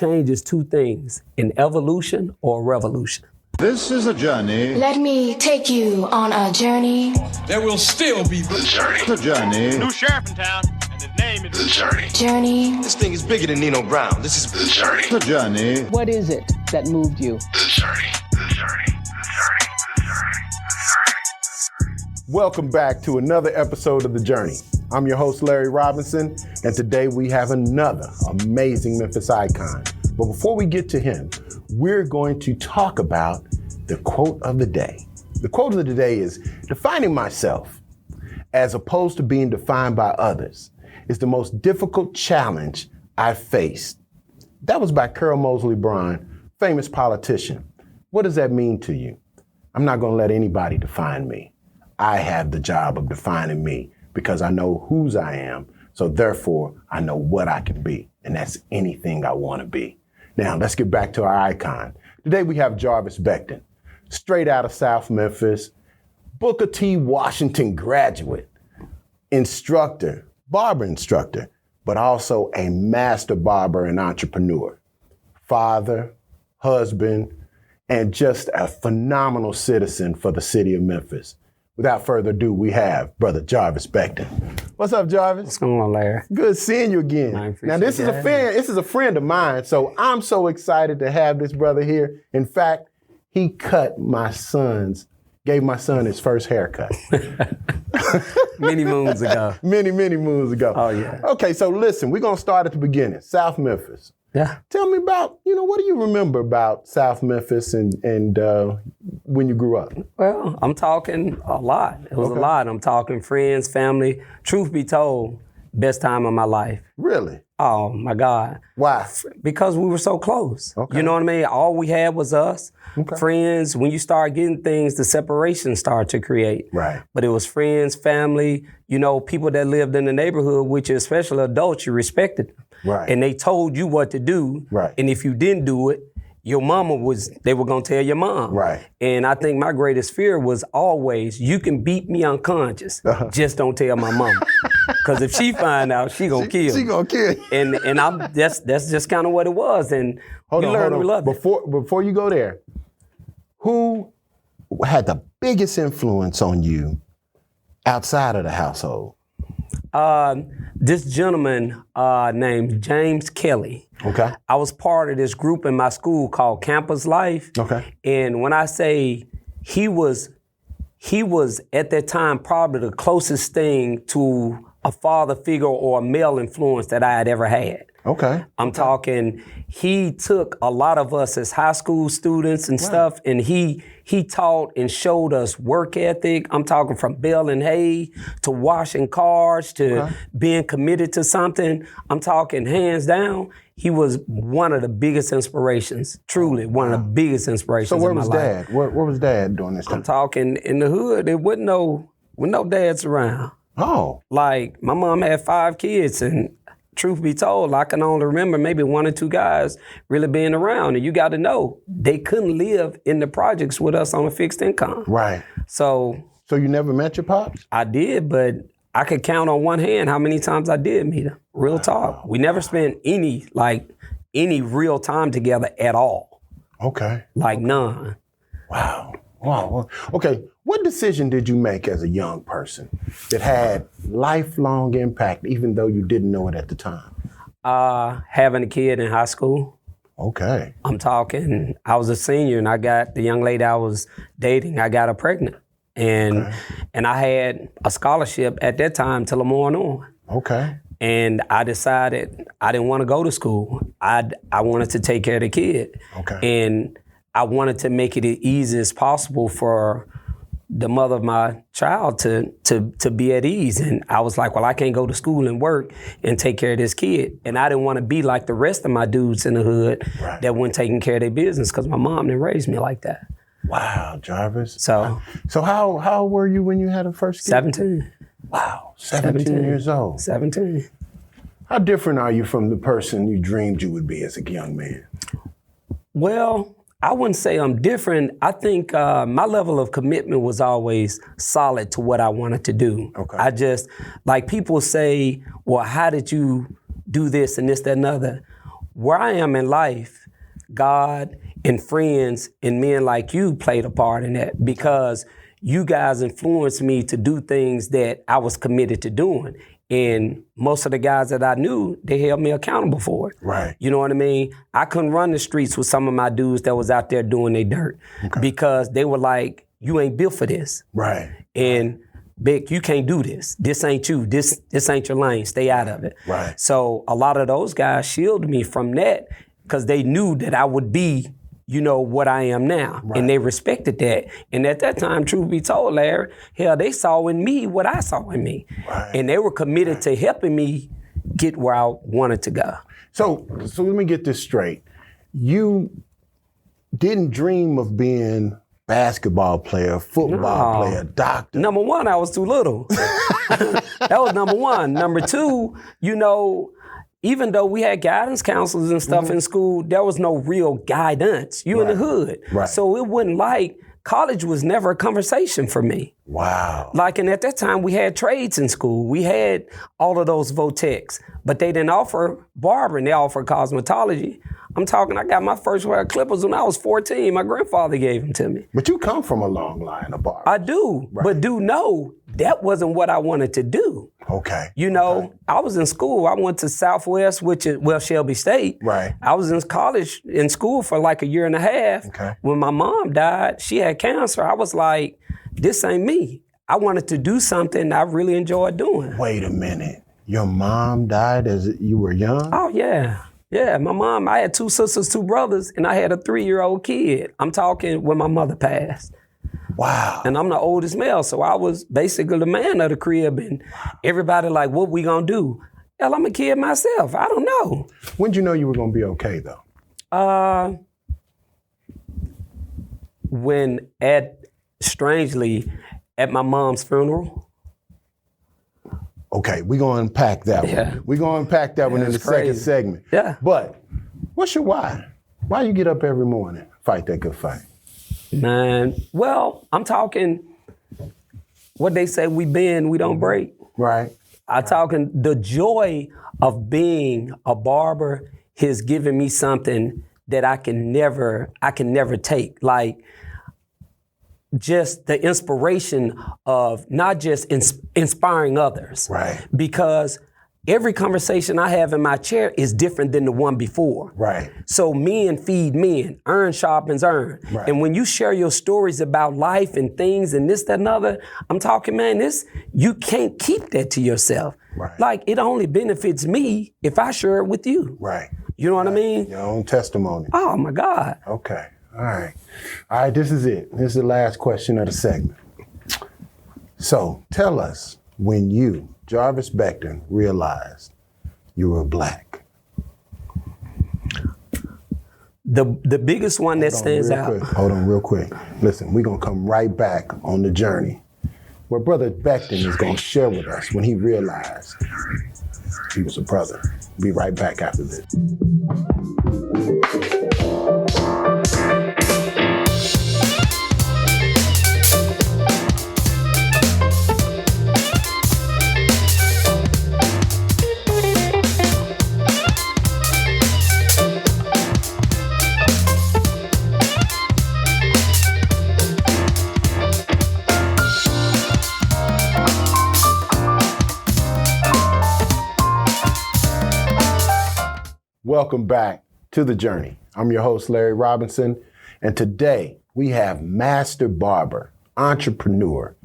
change is two things, an evolution or a revolution. This is a journey. Let me take you on a journey. There will still be The journey. The journey. New sheriff in town, and his name is The journey. Journey. This thing is bigger than Nino Brown. This is The journey. The journey. What is it that moved you? The journey. The journey. The journey. The journey. The journey. Welcome back to another episode of The Journey. I'm your host, Larry Robinson, and today we have another amazing Memphis icon. But before we get to him, we're going to talk about the quote of the day. The quote of the day is, defining myself as opposed to being defined by others is the most difficult challenge I've faced. That was by Carol Moseley Braun, famous politician. What does that mean to you? I'm not going to let anybody define me. I have the job of defining me because I know whose I am, so therefore I know what I can be, and that's anything I want to be. Now, let's get back to our icon. Today we have Jarvis Becton, straight out of South Memphis, Booker T. Washington graduate, instructor, barber instructor, but also a master barber and entrepreneur, father, husband, and just a phenomenal citizen for the city of Memphis. Without further ado, we have Brother Jarvis Becton. What's up, Jarvis? What's going on, Larry? Good seeing you again. Now, this is a friend of mine, so I'm so excited to have this brother here. In fact, he gave my son his first haircut. Many moons ago. Many moons ago. Oh, yeah. Okay, so listen, we're going to start at the beginning. South Memphis. Yeah. Tell me about, what do you remember about South Memphis and when you grew up? Well, I'm talking a lot. It was a lot. I'm talking friends, family. Truth be told, best time of my life. Really? Oh, my God. Why? Because we were so close. Okay. You know what I mean? All we had was us. Okay. Friends. When you start getting things, the separation started to create. Right. But it was friends, family, people that lived in the neighborhood, which especially adults, you respected them. Right. And they told you what to do. Right. And if you didn't do it, your mama they were going to tell your mom. Right. And I think my greatest fear was always, you can beat me unconscious, just don't tell my mama. Because if she find out, she going to kill me. She going to kill you. And that's just kind of what it was. And we learned we loved it. Before you go there, who had the biggest influence on you outside of the household? This gentleman named James Kelly. Okay. I was part of this group in my school called Campus Life. Okay. And when I say he was at that time probably the closest thing to a father figure or a male influence that I had ever had. Okay. I'm talking, he took a lot of us as high school students and stuff, and he taught and showed us work ethic. I'm talking from baling hay to washing cars to being committed to something. I'm talking hands down. He was one of the biggest inspirations, truly one of the biggest inspirations in my life. So where was Dad? Where was Dad during this time? I'm talking in the hood. There wasn't no dads around. Oh. Like, my mom had 5 kids, and truth be told, I can only remember maybe 1 or 2 guys really being around. And you got to know, they couldn't live in the projects with us on a fixed income. Right. So you never met your pops? I did, but I could count on one hand how many times I did meet him. Real talk. We never spent any real time together at all. Okay. None. Wow. Okay. What decision did you make as a young person that had lifelong impact, even though you didn't know it at the time? Having a kid in high school. Okay. I'm talking, I was a senior and I got the young lady I was dating, I got her pregnant. And I had a scholarship at that time to Lemoyne. Okay. And I decided I didn't want to go to school. I wanted to take care of the kid. Okay. And I wanted to make it as easy as possible for the mother of my child to be at ease. And I was like, well, I can't go to school and work and take care of this kid. And I didn't want to be like the rest of my dudes in the hood that weren't taking care of their business, because my mom didn't raise me like that. Wow, Jarvis. So how old were you when you had a first kid? 17. Wow, 17 years old. 17. How different are you from the person you dreamed you would be as a young man? Well, I wouldn't say I'm different. I think my level of commitment was always solid to what I wanted to do. Okay. I just, like people say, well, how did you do this and this, that, and other? where I am in life, God and friends and men like you played a part in that because you guys influenced me to do things that I was committed to doing. And most of the guys that I knew, they held me accountable for it. Right. You know what I mean? I couldn't run the streets with some of my dudes that was out there doing their dirt because they were like, you ain't built for this. Right. And Vic, you can't do this. This ain't you. This ain't your lane. Stay out of it. Right. So a lot of those guys shielded me from that because they knew that I would be, what I am now. Right. And they respected that. And at that time, truth be told, Larry, hell, they saw in me what I saw in me. Right. And they were committed to helping me get where I wanted to go. So let me get this straight. You didn't dream of being basketball player, football player, doctor. Number one, I was too little. That was number one. Number two, even though we had guidance counselors and stuff in school, there was no real guidance. You in the hood. Right. So it wasn't like college was never a conversation for me. Wow. And at that time, we had trades in school. We had all of those votex, but they didn't offer barbering. They offered cosmetology. I'm talking, I got my first pair of clippers when I was 14. My grandfather gave them to me. But you come from a long line of barbers. I do, but do know that wasn't what I wanted to do. Okay. I was in school. I went to Southwest, which is, Shelby State. Right. I was in school for like a year and a half. Okay. When my mom died, she had cancer. I was like, this ain't me. I wanted to do something I really enjoyed doing. Wait a minute. Your mom died as you were young? Oh, yeah. Yeah, my mom, I had 2 sisters, 2 brothers, and I had a 3-year-old kid. I'm talking when my mother passed. Wow. And I'm the oldest male, so I was basically the man of the crib, and everybody like, what we gonna do? Hell, I'm a kid myself. I don't know. When did you know you were gonna be okay, though? Strangely, at my mom's funeral. Okay, we're gonna unpack that one. We're gonna unpack that one in the second segment. Yeah. But what's your why? Why you get up every morning, fight that good fight? Man, well, I'm talking what they say, we bend, we don't break. Right. I'm talking the joy of being a barber has given me something that I can never take. Like, just the inspiration of not just inspiring others. Right. Because every conversation I have in my chair is different than the one before. Right. So men feed men, earn sharpens earn. Right. And when you share your stories about life and things and this, that, and other, I'm talking, man, you can't keep that to yourself. Right. Like, it only benefits me if I share it with you. Right. You know what I mean? Your own testimony. Oh my God. Okay. All right, this is it. This is the last question of the segment. So tell us when you, Jarvis Becton, realized you were black. The biggest one that stands out. Hold on real quick. Listen, we're going to come right back on the journey where Brother Becton is going to share with us when he realized he was a brother. Be right back after this. Welcome back to The Journey. I'm your host, Larry Robinson, and today we have master barber, entrepreneur,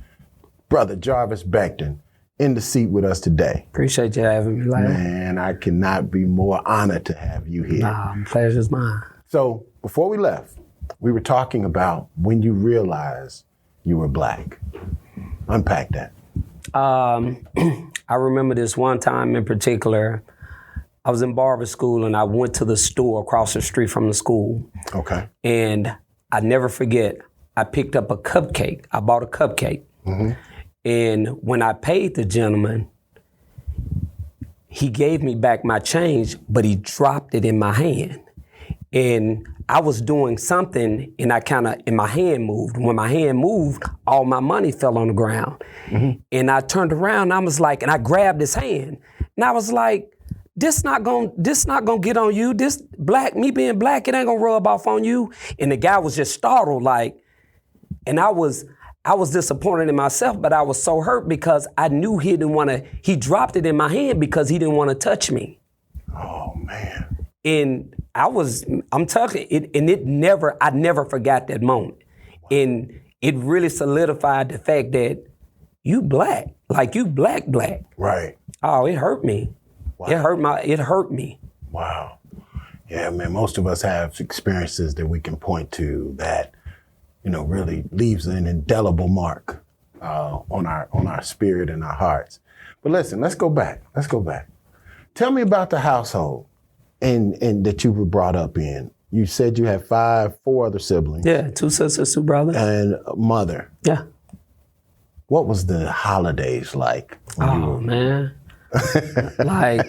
Brother Jarvis Becton in the seat with us today. Appreciate you having me, Larry. Man, I cannot be more honored to have you here. Pleasure's mine. So before we left, we were talking about when you realized you were black. Unpack that. I remember this one time in particular. I was in barber school and I went to the store across the street from the school. Okay. And I never forget, I picked up a cupcake. I bought a cupcake. Mm-hmm. And when I paid the gentleman, he gave me back my change, but he dropped it in my hand. And I was doing something and and my hand moved. When my hand moved, all my money fell on the ground. Mm-hmm. And I turned around and I was like, and I grabbed his hand. And I was like, this not gonna get on you. This me being black, it ain't gonna rub off on you. And the guy was just startled, like, and I was disappointed in myself, but I was so hurt because I knew he dropped it in my hand because he didn't want to touch me. Oh man. And I'm talking it, and I never forgot that moment. And it really solidified the fact that you black, like you black. Right. Oh, it hurt me. Wow. It hurt me. Wow. Yeah, man, most of us have experiences that we can point to that, really leaves an indelible mark on our spirit and our hearts. But listen, let's go back. Tell me about the household and that you were brought up in. You said you had 4 other siblings. Yeah, 2 sisters, 2 brothers. And a mother. Yeah. What was the holidays like? Man. Like,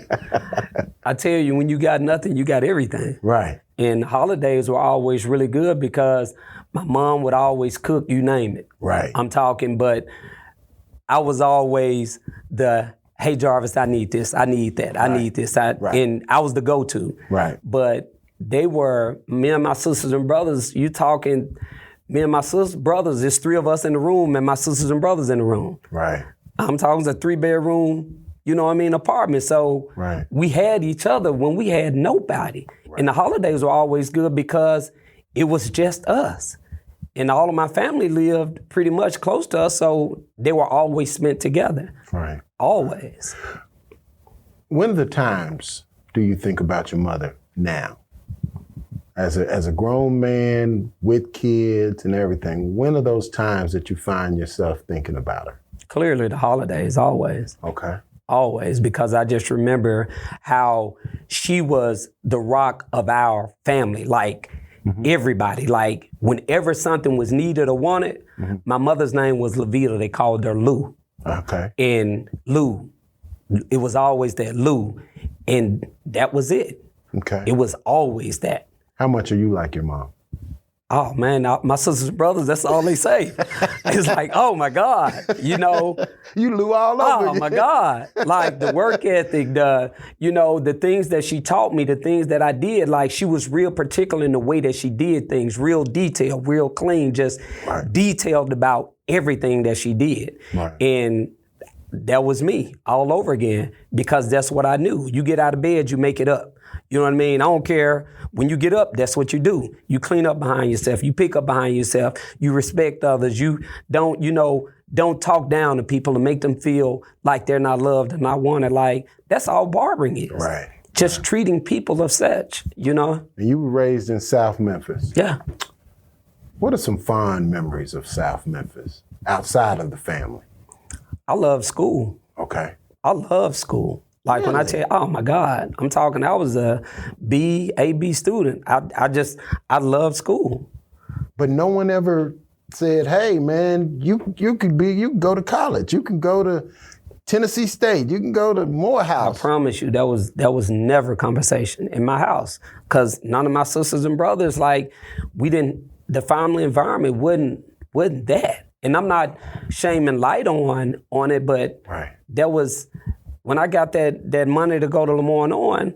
I tell you, when you got nothing, you got everything. Right. And holidays were always really good because my mom would always cook, you name it. Right. I'm talking, but I was always hey, Jarvis, I need this, I need that, I need this. And I was the go-to. Right. But they were, me and my sisters and brothers, me and my sisters, brothers, there's 3 of us in the room and my sisters and brothers in the room. Right. I'm talking a 3-bedroom, apartment. So we had each other when we had nobody. Right. And the holidays were always good because it was just us. And all of my family lived pretty much close to us, so they were always spent together. Right. Always. When are the times do you think about your mother now? As a grown man with kids and everything, when are those times that you find yourself thinking about her? Clearly the holidays, always. Okay. Always, because I just remember how she was the rock of our family. Like, everybody, like whenever something was needed or wanted, my mother's name was Levita. They called her Lou. Okay. And Lou, it was always that Lou. And that was it. Okay. It was always that. How much are you like your mom? Oh man, my sisters and brothers, that's all they say. It's like, oh my God, You Lou all over. Oh my God. Like the work ethic, the things that she taught me, the things that I did, like she was real particular in the way that she did things, real detailed, real clean, just detailed about everything that she did. Right. And that was me all over again because that's what I knew. You get out of bed, you make it up. You know what I mean? I don't care. When you get up, that's what you do. You clean up behind yourself. You pick up behind yourself. You respect others. You don't talk down to people and make them feel like they're not loved and not wanted. Like, that's all barbering is. Right. Just treating people of such, And you were raised in South Memphis. Yeah. What are some fond memories of South Memphis outside of the family? I love school. Okay. I love school. Like really? When I tell you, oh my God, I was a B student. I love school. But no one ever said, hey man, you can go to college. You can go to Tennessee State. You can go to Morehouse. I promise you, that was never a conversation in my house. Cause none of my sisters and brothers, like the family environment wasn't that. And I'm not shaming light on it, but that was, when I got that money to go to Lemoyne on,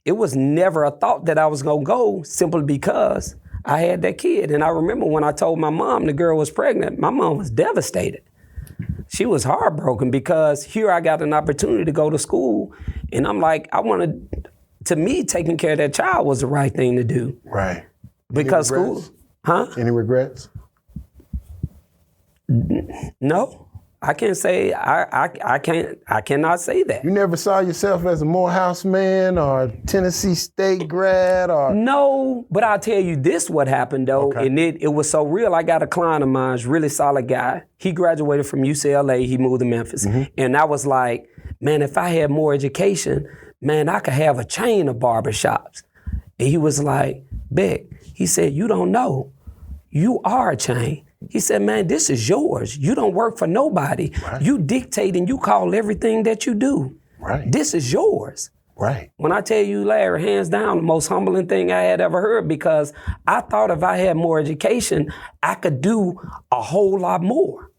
it was never a thought that I was gonna go simply because I had that kid. And I remember when I told my mom the girl was pregnant, my mom was devastated. She was heartbroken because here I got an opportunity to go to school. And I'm like, to me, taking care of that child was the right thing to do. Right. Because school, Any regrets? No. I can't say, I cannot say that. You never saw yourself as a Morehouse man or Tennessee State grad or? No, but I'll tell you this what happened though, and it was so real. I got a client of mine, really solid guy. He graduated from UCLA, he moved to Memphis. And I was like, man, if I had more education, man, I could have a chain of barbershops. And he was like, Beck, he said, you don't know, you are a chain. He said, man, this is yours. You don't work for nobody. Right. You dictate and you call everything that you do. Right. This is yours. Right. When I tell you, Larry, hands down, the most humbling thing I had ever heard, because I thought if I had more education, I could do a whole lot more.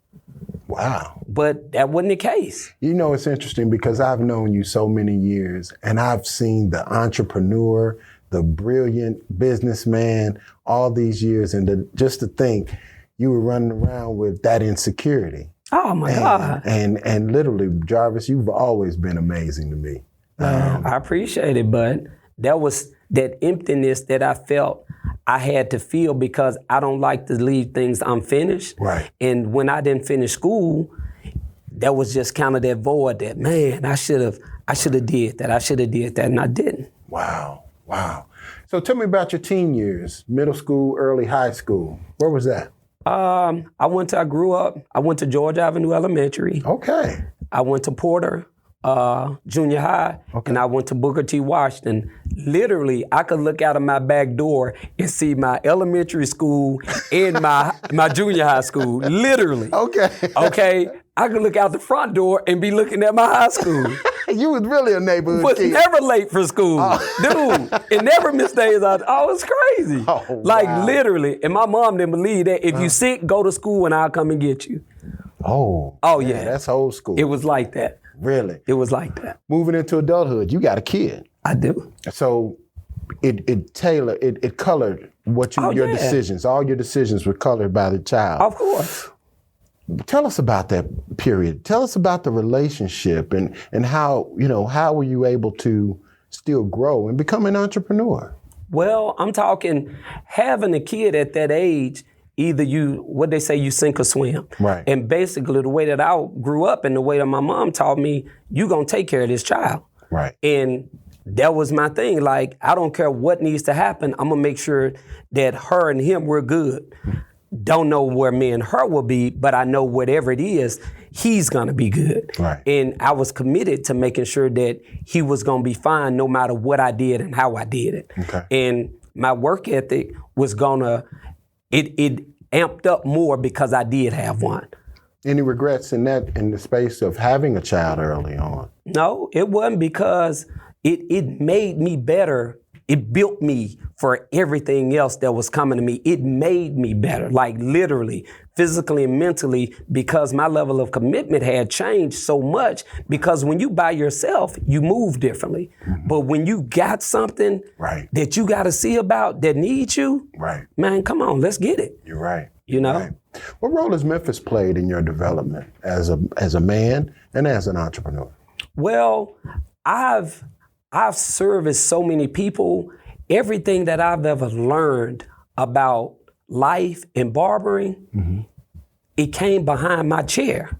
Wow. but that wasn't the case. You know, it's interesting because I've known you so many years and I've seen the entrepreneur, the brilliant businessman all these years. And just to think you were running around with that insecurity. Oh my God. And literally, Jarvis, you've always been amazing to me. I appreciate it, but that was that emptiness that I felt I had to feel because I don't like to leave things unfinished. Right. And when I didn't finish school, that was just kind of that void that, man, I should have did that, and I didn't. Wow. So tell me about your teen years, middle school, early high school. Where was that? I went to George Avenue Elementary. Okay. I went to Porter Junior High, and I went to Booker T. Washington. Literally, I could look out of my back door and see my elementary school and my junior high school. Literally. Okay. I could look out the front door and be looking at my high school. You was really a neighborhood Was kid. never late for school. Dude, and never missed days out. Oh, it's crazy. Oh, like wow. literally. And my mom didn't believe that. If you sick, go to school and I'll come and get you. Oh, yeah. That's old school. It was like that. Really? It was like that. Moving into adulthood, you got a kid. I do. So it colored what your decisions. All your decisions were colored by the child. Of course. Tell us about that period. Tell us about the relationship and how were you able to still grow and become an entrepreneur? Well, I'm talking having a kid at that age, either you sink or swim. Right. And basically the way that I grew up and the way that my mom taught me, you're going to take care of this child. Right. And that was my thing. Like, I don't care what needs to happen. I'm going to make sure that her and him were good. Don't know where me and her will be, but I know whatever it is, he's going to be good. Right. And I was committed to making sure that he was going to be fine no matter what I did and how I did it. Okay. And my work ethic was it amped up more because I did have one. Any regrets in the space of having a child early on? No, it wasn't, because it made me better. It built me for everything else that was coming to me. It made me better, like literally, physically and mentally, because my level of commitment had changed so much. Because when you by yourself, you move differently. Mm-hmm. But when you got something that you got to see about that needs you, man, come on, let's get it. You're right. You know? Right. What role has Memphis played in your development as a man and as an entrepreneur? Well, I've serviced so many people. Everything that I've ever learned about life and barbering, it came behind my chair.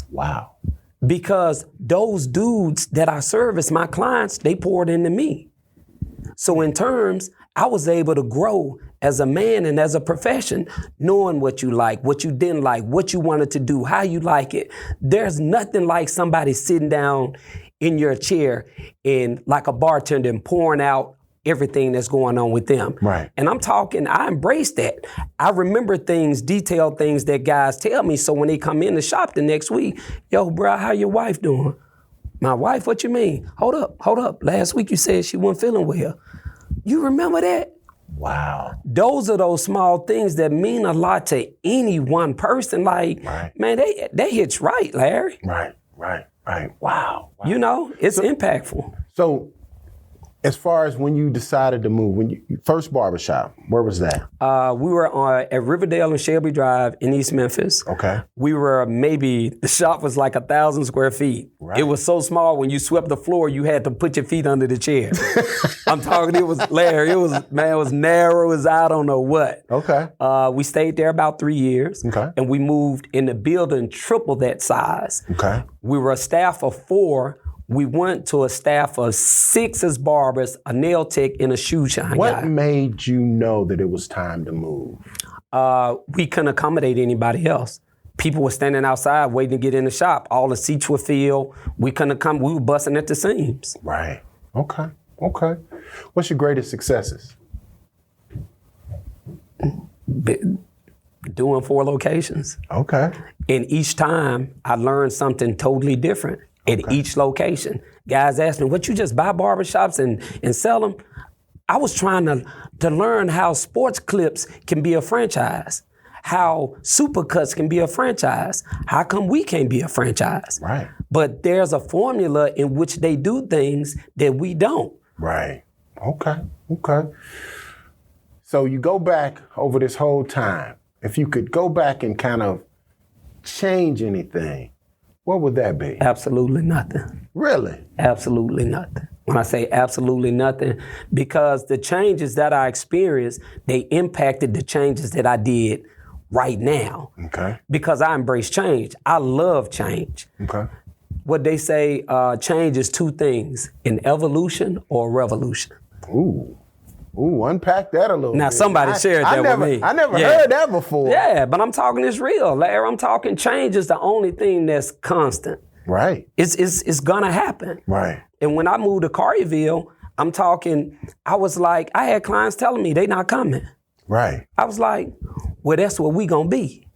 Wow. Because those dudes that I service, my clients, they poured into me. So in terms, I was able to grow as a man and as a profession, knowing what you like, what you didn't like, what you wanted to do, how you like it. There's nothing like somebody sitting down in your chair and like a bartender and pouring out everything that's going on with them. Right. And I embrace that. I remember detailed things that guys tell me. So when they come in the shop the next week, yo, bro, how your wife doing? My wife, what you mean? Hold up. Last week you said she wasn't feeling well. You remember that? Wow. Those are those small things that mean a lot to any one person. Like, man, that hits right, Larry. Right. Wow. You know, it's impactful. So, as far as when you decided to move, when you first barbershop, where was that? We were at Riverdale and Shelby Drive in East Memphis. Okay. We were the shop was like 1,000 square feet. Right. It was so small, when you swept the floor, you had to put your feet under the chair. I'm talking, it was, Larry, it was narrow as I don't know what. Okay. We stayed there about 3 years. Okay. And we moved in the building triple that size. Okay. We were a staff of 4. We went to a staff of 6 as barbers, a nail tech, and a shoe shine guy. What made you know that it was time to move? We couldn't accommodate anybody else. People were standing outside waiting to get in the shop. All the seats were filled. We were busting at the seams. Right. Okay. What's your greatest successes? Doing 4 locations. Okay. And each time I learned something totally different at each location. Guys asked me, what, you just buy barbershops and sell them? I was trying to learn how sports clips can be a franchise. how Supercuts can be a franchise. How come we can't be a franchise? Right. But there's a formula in which they do things that we don't. Right. Okay. So you go back over this whole time. If you could go back and kind of change anything, what would that be? Absolutely nothing. Really? Absolutely nothing. When I say absolutely nothing, because the changes that I experienced, they impacted the changes that I did right now. Okay. Because I embrace change. I love change. Okay. What they say, change is two things, an evolution or a revolution. Ooh, unpack that a little Now, bit. somebody shared that with me. I never Yeah. heard that before. Yeah, but I'm talking this real, Larry. I'm talking change is the only thing that's constant. Right. It's gonna happen. Right. And when I moved to Collierville, I'm talking, I was like, I had clients telling me they not coming. Right. I was like, well, that's what we gonna be.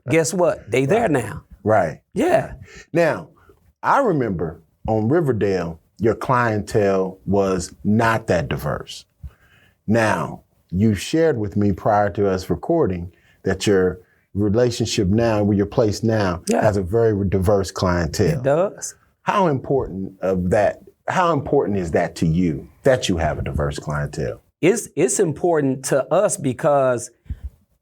Guess what? They there now. Right. Yeah. Now, I remember on Riverdale, your clientele was not that diverse. Now, you shared with me prior to us recording that your relationship now, where your place now, has a very diverse clientele. It does. How important is that to you, that you have a diverse clientele? It's important to us because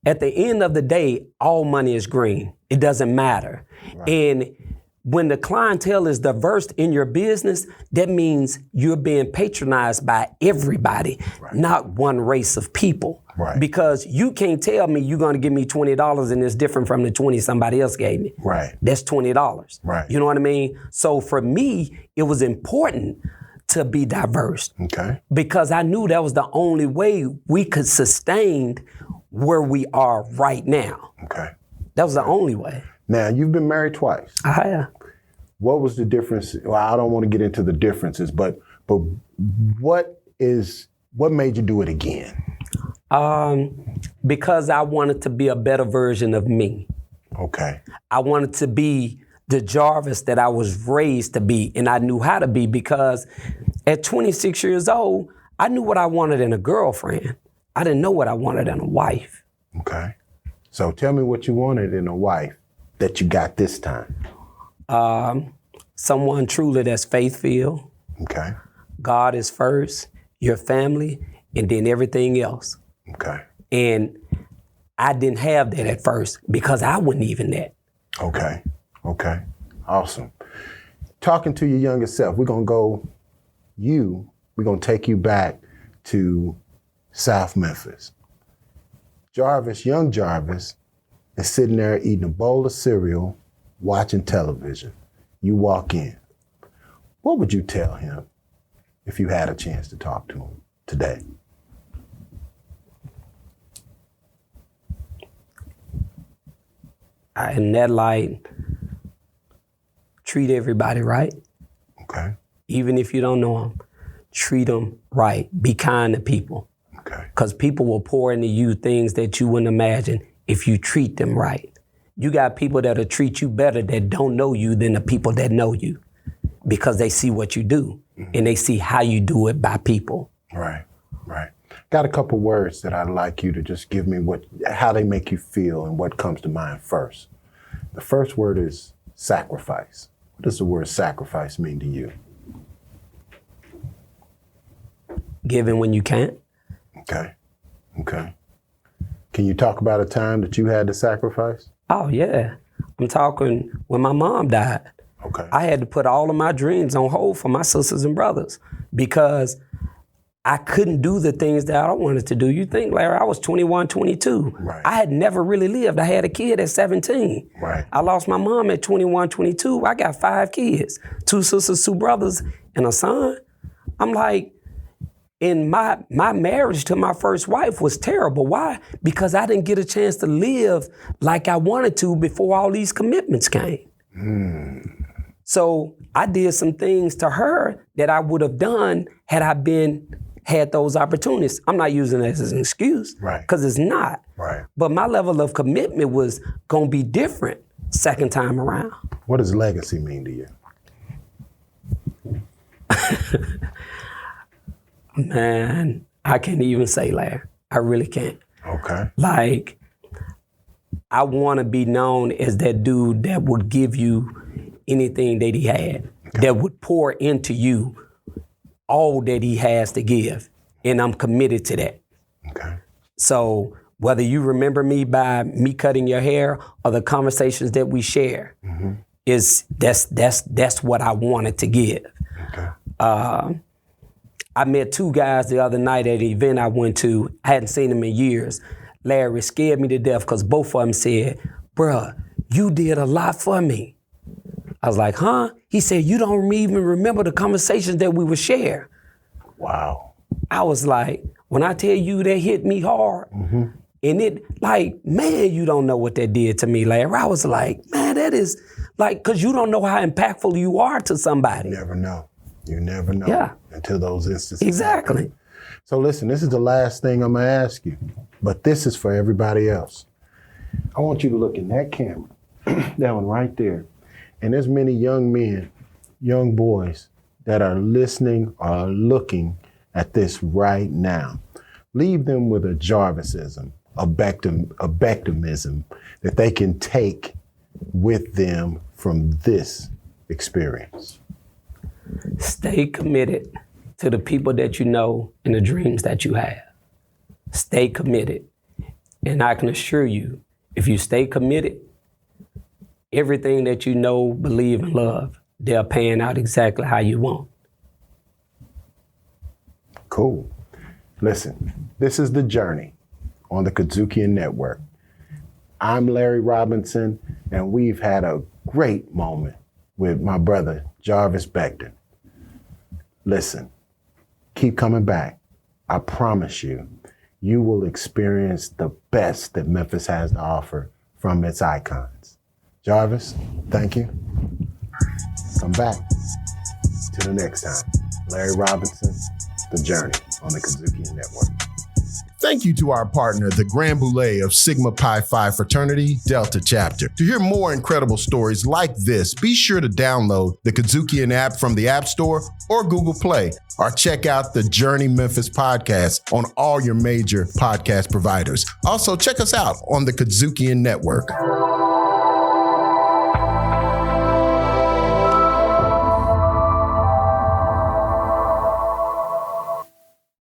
at the end of the day, all money is green. It doesn't matter. Right. And when the clientele is diverse in your business, that means you're being patronized by everybody, not one race of people. Right. Because you can't tell me you're going to give me $20 and it's different from the 20 somebody else gave me. Right. That's $20. Right. You know what I mean? So for me, it was important to be diverse. Okay. Because I knew that was the only way we could sustain where we are right now. Okay. That was the only way. Now, you've been married twice. I have. What was the difference? Well, I don't want to get into the differences, but what made you do it again? Because I wanted to be a better version of me. Okay. I wanted to be the Jarvis that I was raised to be, and I knew how to be because at 26 years old, I knew what I wanted in a girlfriend. I didn't know what I wanted in a wife. Okay. So tell me what you wanted in a wife that you got this time. Someone truly that's faith-filled. Okay. God is first, your family, and then everything else. Okay. And I didn't have that at first because I wasn't even that. Okay. Okay. Awesome. Talking to your younger self, we're going to take you back to South Memphis. Young Jarvis is sitting there eating a bowl of cereal, watching television. You walk in. What would you tell him if you had a chance to talk to him today? In that light, treat everybody right. Okay. Even if you don't know them, treat them right. Be kind to people. Okay. Because people will pour into you things that you wouldn't imagine if you treat them right. You got people that'll treat you better that don't know you than the people that know you because they see what you do and they see how you do it by people. Right, right. Got a couple words that I'd like you to just give me how they make you feel and what comes to mind first. The first word is sacrifice. What does the word sacrifice mean to you? Giving when you can't. Okay, okay. Can you talk about a time that you had to sacrifice? Oh, yeah. I'm talking when my mom died. Okay. I had to put all of my dreams on hold for my sisters and brothers because I couldn't do the things that I wanted to do. You think, Larry, I was 21, 22. Right. I had never really lived. I had a kid at 17. Right. I lost my mom at 21, 22. I got 5 kids, 2 sisters, 2 brothers, and a son. I'm like, and my marriage to my first wife was terrible. Why? Because I didn't get a chance to live like I wanted to before all these commitments came. So I did some things to her that I would have done had I had those opportunities. I'm not using it as an excuse, right? Because it's not. Right. But my level of commitment was gonna be different second time around. What does legacy mean to you? Man, I can't even say, Larry. I really can't. Okay. Like, I want to be known as that dude that would give you anything that he had, that would pour into you all that he has to give. And I'm committed to that. Okay. So whether you remember me by me cutting your hair or the conversations that we share, that's what I wanted to give. Okay. I met two guys the other night at an event I went to. I hadn't seen them in years. Larry scared me to death because both of them said, bruh, you did a lot for me. I was like, huh? He said, you don't even remember the conversations that we would share. Wow. I was like, when I tell you that hit me hard, and it like, man, you don't know what that did to me, Larry. I was like, man, that is like, because you don't know how impactful you are to somebody. You never know. You never know. Yeah. Until those instances. Exactly. happen. So listen, this is the last thing I'm gonna ask you, but this is for everybody else. I want you to look in that camera, that one right there. And there's many young men, young boys that are listening or looking at this right now. Leave them with a Jarvisism, a Bectonism that they can take with them from this experience. Stay committed to the people that you know and the dreams that you have. Stay committed. And I can assure you, if you stay committed, everything that you know, believe, and love, they're paying out exactly how you want. Cool. Listen, this is The Journey on the KUDZUKIAN Network. I'm Larry Robinson, and we've had a great moment with my brother, Jarvis Becton. Listen, keep coming back. I promise you, you will experience the best that Memphis has to offer from its icons. Jarvis, thank you. Come back. Till the next time. Larry Robinson, The Journey on the KUDZUKIAN Network. Thank you to our partner, the Grand Boulé of Sigma Pi Phi Fraternity, Delta Chapter. To hear more incredible stories like this, be sure to download the KUDZUKIAN app from the App Store or Google Play, or check out the Journey Memphis podcast on all your major podcast providers. Also, check us out on the KUDZUKIAN Network.